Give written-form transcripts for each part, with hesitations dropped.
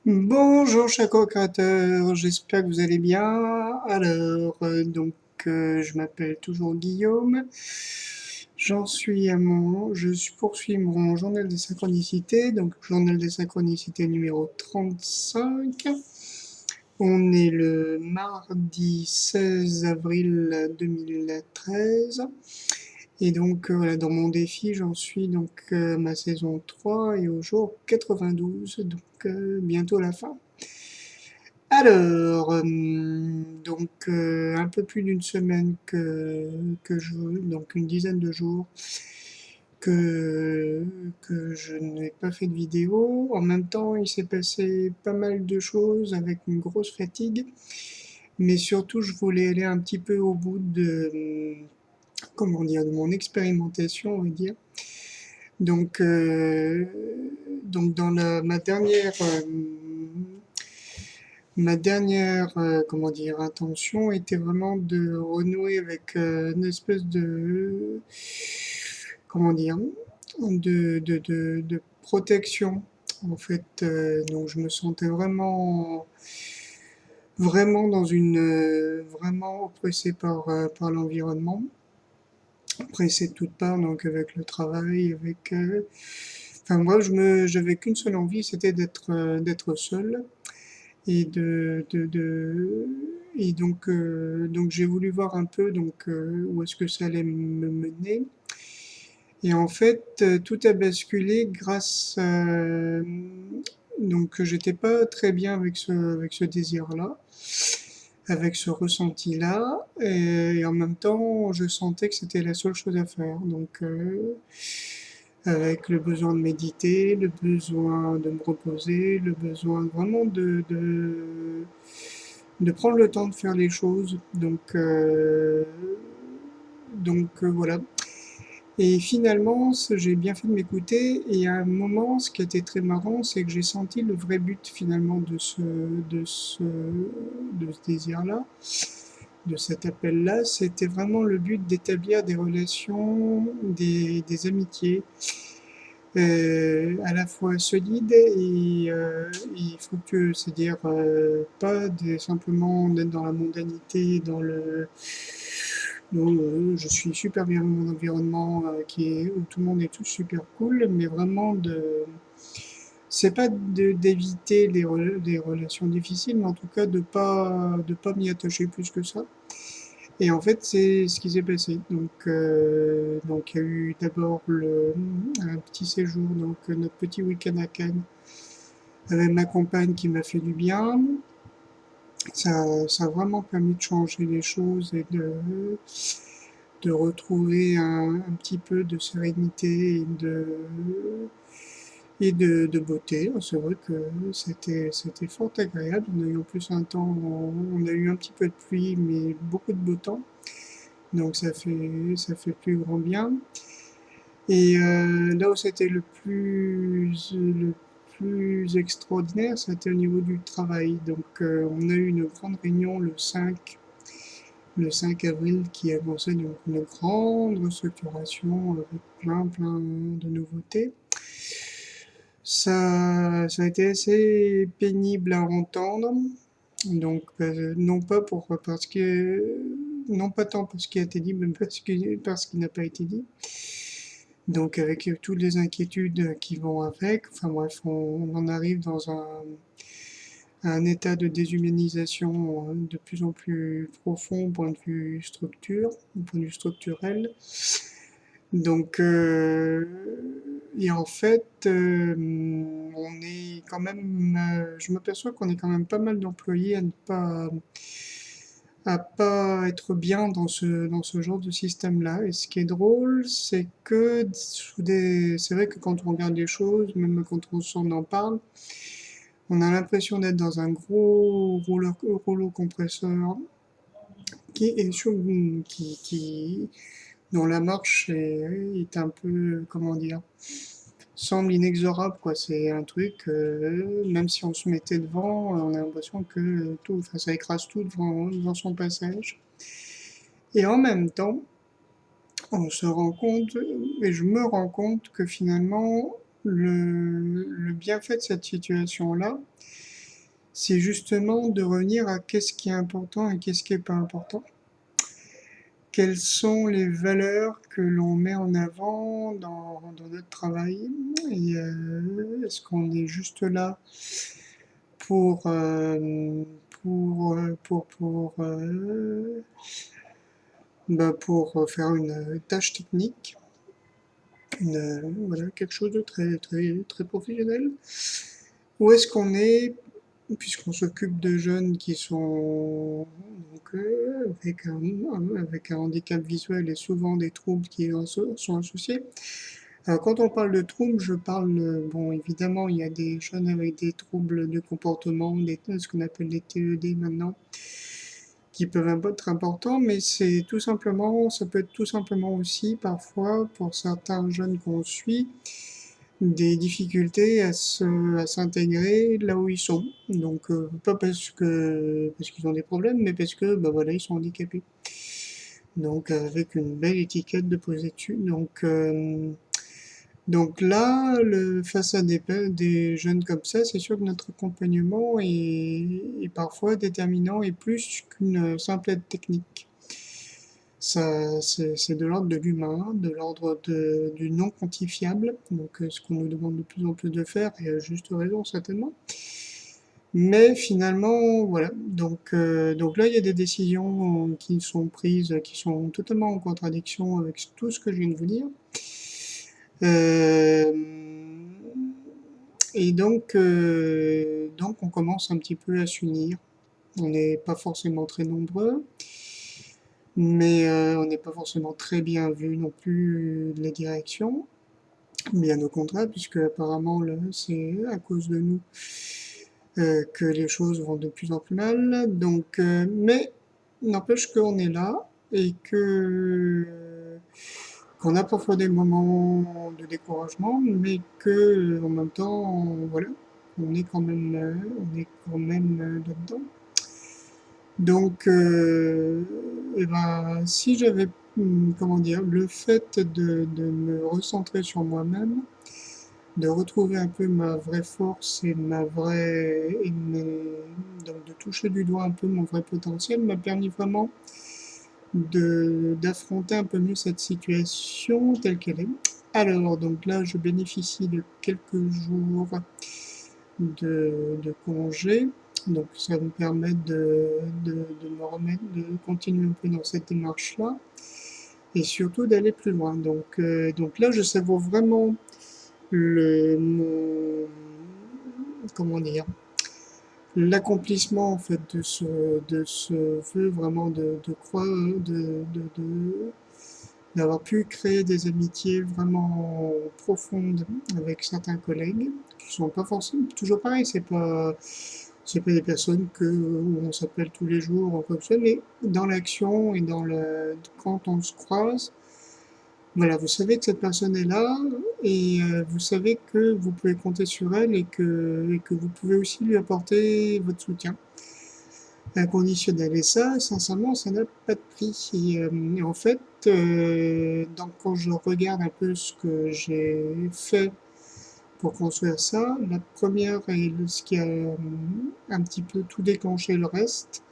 Bonjour chers co-créateurs, j'espère que vous allez bien. Je m'appelle toujours Guillaume. Je poursuis mon journal des synchronicités, donc journal des synchronicités numéro 35. On est le mardi 16 avril 2013. Et voilà, dans mon défi, j'en suis à ma saison 3 et au jour 92, bientôt la fin. Un peu plus d'une semaine que donc une dizaine de jours que, que je n'ai pas fait de vidéo. En même temps, il s'est passé pas mal de choses avec une grosse fatigue, mais surtout, je voulais aller un petit peu au bout comment dire, de mon expérimentation, on va dire. Donc, euh, donc dans ma dernière, comment dire, intention était vraiment de renouer avec une espèce comment dire, de protection. En fait, donc je me sentais vraiment oppressé par l'environnement, oppressé de toutes parts, donc avec le travail, enfin moi, j'avais qu'une seule envie, c'était d'être seul. Et donc j'ai voulu voir un peu où est-ce que ça allait me mener. Et en fait, tout a basculé grâce à, donc j'étais pas très bien avec ce désir-là, avec ce ressenti-là, et en même temps, je sentais que c'était la seule chose à faire. Avec le besoin de méditer, le besoin de me reposer, le besoin vraiment de prendre le temps de faire les choses. Voilà. Et finalement, j'ai bien fait de m'écouter. Et à un moment, ce qui était très marrant, c'est que j'ai senti le vrai but finalement de ce désir-là, de cet appel-là. C'était vraiment le but d'établir des relations, des amitiés, à la fois solides et fructueuses. C'est-à-dire pas simplement d'être dans la mondanité, je suis super bien dans mon environnement où tout le monde est tout super cool, mais vraiment c'est pas d'éviter des relations difficiles, mais en tout cas de pas m'y attacher plus que ça. Et en fait, c'est ce qui s'est passé. Donc il y a eu d'abord un petit séjour, notre petit week-end à Cannes avec ma compagne qui m'a fait du bien. Ça a vraiment permis de changer les choses et de retrouver un petit peu de sérénité de beauté. C'est vrai que c'était fort agréable. On a eu en plus on a eu un petit peu de pluie, mais beaucoup de beau temps. Donc ça fait plus grand bien. Et là où c'était le plus extraordinaire, c'était au niveau du travail. On a eu une grande réunion le 5 avril qui annonçait donc une grande restructuration avec plein de nouveautés. Ça a été assez pénible à entendre. Non pas non pas tant pour ce qui a été dit, mais parce qu'il n'a pas été dit. Donc avec toutes les inquiétudes qui vont avec, enfin bref, on en arrive à un état de déshumanisation de plus en plus profond au point de vue au point de vue structurel. Donc, et en fait, on est quand même, je m'aperçois qu'on est quand même pas mal d'employés à pas être bien dans ce genre de système-là. Et ce qui est drôle, c'est que c'est vrai que quand on regarde les choses, même quand on s'en en parle, on a l'impression d'être dans un gros rouleau compresseur qui est sur, dont la marche est un peu, comment dire, semble inexorable, quoi. C'est un truc, même si on se mettait devant, on a l'impression que tout, enfin, ça écrase tout devant son passage. Et en même temps, on se rend compte, et je me rends compte que finalement, le bienfait de cette situation-là, c'est justement de revenir à qu'est-ce qui est important et qu'est-ce qui est pas important. Quelles sont les valeurs que l'on met en avant dans notre travail et est-ce qu'on est juste là pour pour faire une tâche technique, voilà, quelque chose de très très très professionnel, ou est-ce qu'on est, puisqu'on s'occupe de jeunes qui sont donc, avec un handicap visuel et souvent des troubles qui sont associés. Alors, quand on parle de troubles, je parle, bon, évidemment, il y a des jeunes avec des troubles de comportement, ce qu'on appelle les TED maintenant, qui peuvent être importants, mais c'est tout simplement, ça peut être tout simplement aussi, parfois, pour certains jeunes qu'on suit, des difficultés à s'intégrer là où ils sont. Donc, pas parce qu'ils ont des problèmes, mais parce que, bah voilà, ils sont handicapés. Donc, avec une belle étiquette de poser dessus. Donc là, face à des jeunes comme ça, c'est sûr que notre accompagnement est parfois déterminant et plus qu'une simple aide technique. Ça, c'est de l'ordre de l'humain, de l'ordre du non quantifiable, donc ce qu'on nous demande de plus en plus de faire, et à juste raison certainement. Mais finalement, voilà. Donc là, il y a des décisions qui sont prises, qui sont totalement en contradiction avec tout ce que je viens de vous dire. Euh, et donc, on commence un petit peu à s'unir. On n'est pas forcément très nombreux, mais on n'est pas forcément très bien vu non plus de la direction. Bien au contraire, puisque apparemment c'est à cause de nous que les choses vont de plus en plus mal. Mais n'empêche qu'on est là et qu'on a parfois des moments de découragement, mais que en même temps, voilà, on est quand même là-dedans. Et ben, si j'avais, comment dire, le fait de me recentrer sur moi-même, de retrouver un peu ma vraie force et donc de toucher du doigt un peu mon vrai potentiel m'a permis vraiment d'affronter un peu mieux cette situation telle qu'elle est. Alors, donc là, je bénéficie de quelques jours de congé. Donc, ça me permet de me remettre, de continuer un peu dans cette démarche-là et surtout d'aller plus loin. Donc là, je savoure vraiment comment dire, l'accomplissement en fait de ce vœu vraiment de croire, d'avoir pu créer des amitiés vraiment profondes avec certains collègues qui sont pas forcément toujours pareils. C'est pas des personnes où on s'appelle tous les jours ou quoi que ce soit, mais dans l'action et quand on se croise, voilà, vous savez que cette personne est là et vous savez que vous pouvez compter sur elle et que vous pouvez aussi lui apporter votre soutien inconditionnel. Et ça, sincèrement, ça n'a pas de prix. Et en fait, quand je regarde un peu ce que j'ai fait pour construire ça, la première et ce qui a un petit peu tout déclenché le reste,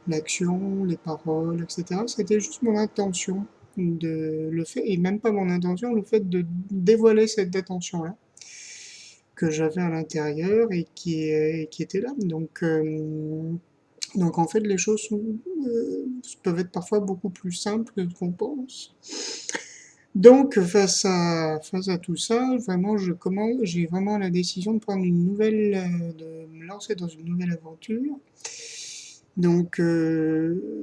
l'action, les paroles, etc., c'était juste mon intention le fait, et même pas mon intention, le fait de dévoiler cette intention-là que j'avais à l'intérieur et qui était là. Donc en fait, les choses peuvent être parfois beaucoup plus simples que ce qu'on pense. Donc face à tout ça, vraiment, j'ai vraiment la décision de prendre de me lancer dans une nouvelle aventure.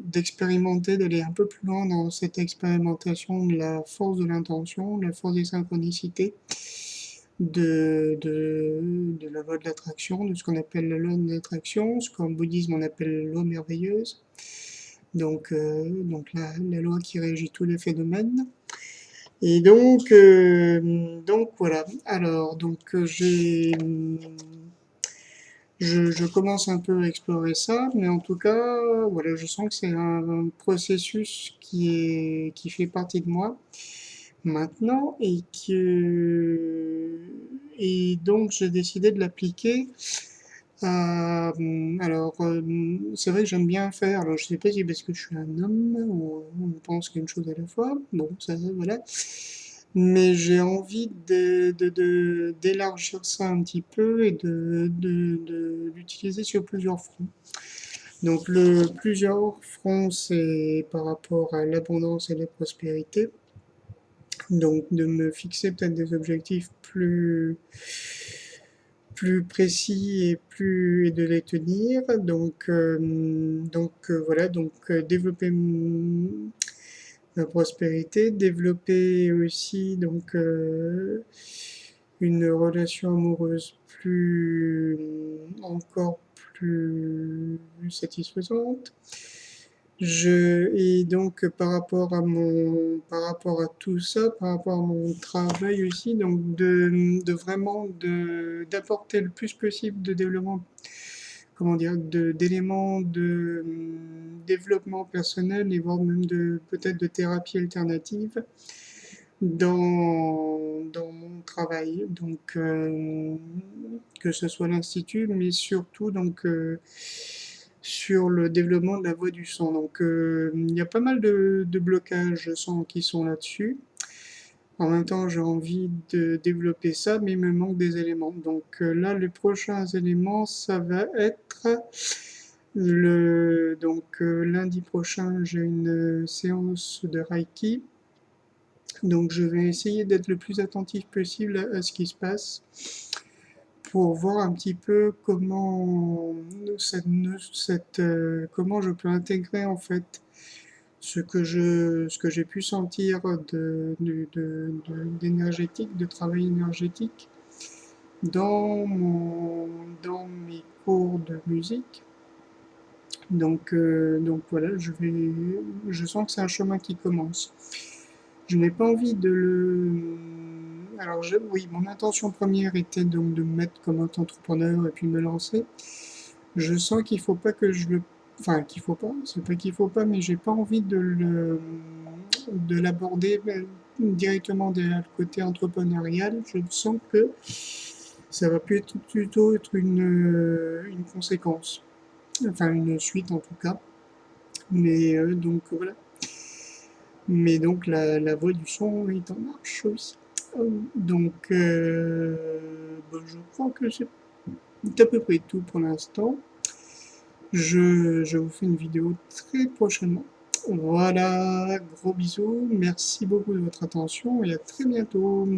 D'expérimenter, d'aller un peu plus loin dans cette expérimentation de la force de l'intention, de la force des synchronicités, de la loi de l'attraction, de ce qu'on appelle la loi de l'attraction, ce qu'en bouddhisme on appelle loi merveilleuse, donc la loi qui régit tous les phénomènes. Et donc voilà. Alors, je commence un peu à explorer ça, mais en tout cas, voilà, je sens que c'est un processus qui fait partie de moi maintenant et donc j'ai décidé de l'appliquer Alors, c'est vrai que j'aime bien faire, alors je sais pas si c'est parce que je suis un homme ou on pense qu'une chose à la fois, bon, ça, voilà. Mais j'ai envie d'élargir ça un petit peu et de l'utiliser sur plusieurs fronts. Donc, plusieurs fronts, c'est par rapport à l'abondance et la prospérité. Donc, de me fixer peut-être des objectifs plus précis et de les tenir. Voilà, développer ma prospérité, développer aussi une relation amoureuse encore plus satisfaisante. Et donc par rapport à tout ça, par rapport à mon travail aussi, donc d'apporter le plus possible de développement, comment dire, d'éléments de développement personnel et voire même peut-être de thérapie alternative dans mon travail. Donc, que ce soit l'Institut, mais surtout, sur le développement de la voix du son. Donc, il y a pas mal de blocages, je sens, qui sont là-dessus. En même temps, j'ai envie de développer ça, mais il me manque des éléments. Donc là, les prochains éléments, ça va être lundi prochain, j'ai une séance de Reiki. Donc je vais essayer d'être le plus attentif possible à ce qui se passe pour voir un petit peu comment je peux intégrer en fait ce que j'ai pu sentir d'énergétique, de travail énergétique dans mes cours de musique. Donc voilà, je sens que c'est un chemin qui commence. Je n'ai pas envie de le. Alors oui, mon intention première était donc de me mettre comme entrepreneur et puis me lancer. Je sens qu'il faut pas que je le. Enfin, qu'il faut pas, c'est pas qu'il faut pas, mais j'ai pas envie de l'aborder directement derrière le côté entrepreneurial. Je sens que ça va plutôt être une conséquence, enfin une suite en tout cas. Mais donc voilà. Mais donc la voie du son est en marche aussi. Donc je crois que c'est à peu près tout pour l'instant. Je vous fais une vidéo très prochainement. Voilà, gros bisous, merci beaucoup de votre attention et à très bientôt.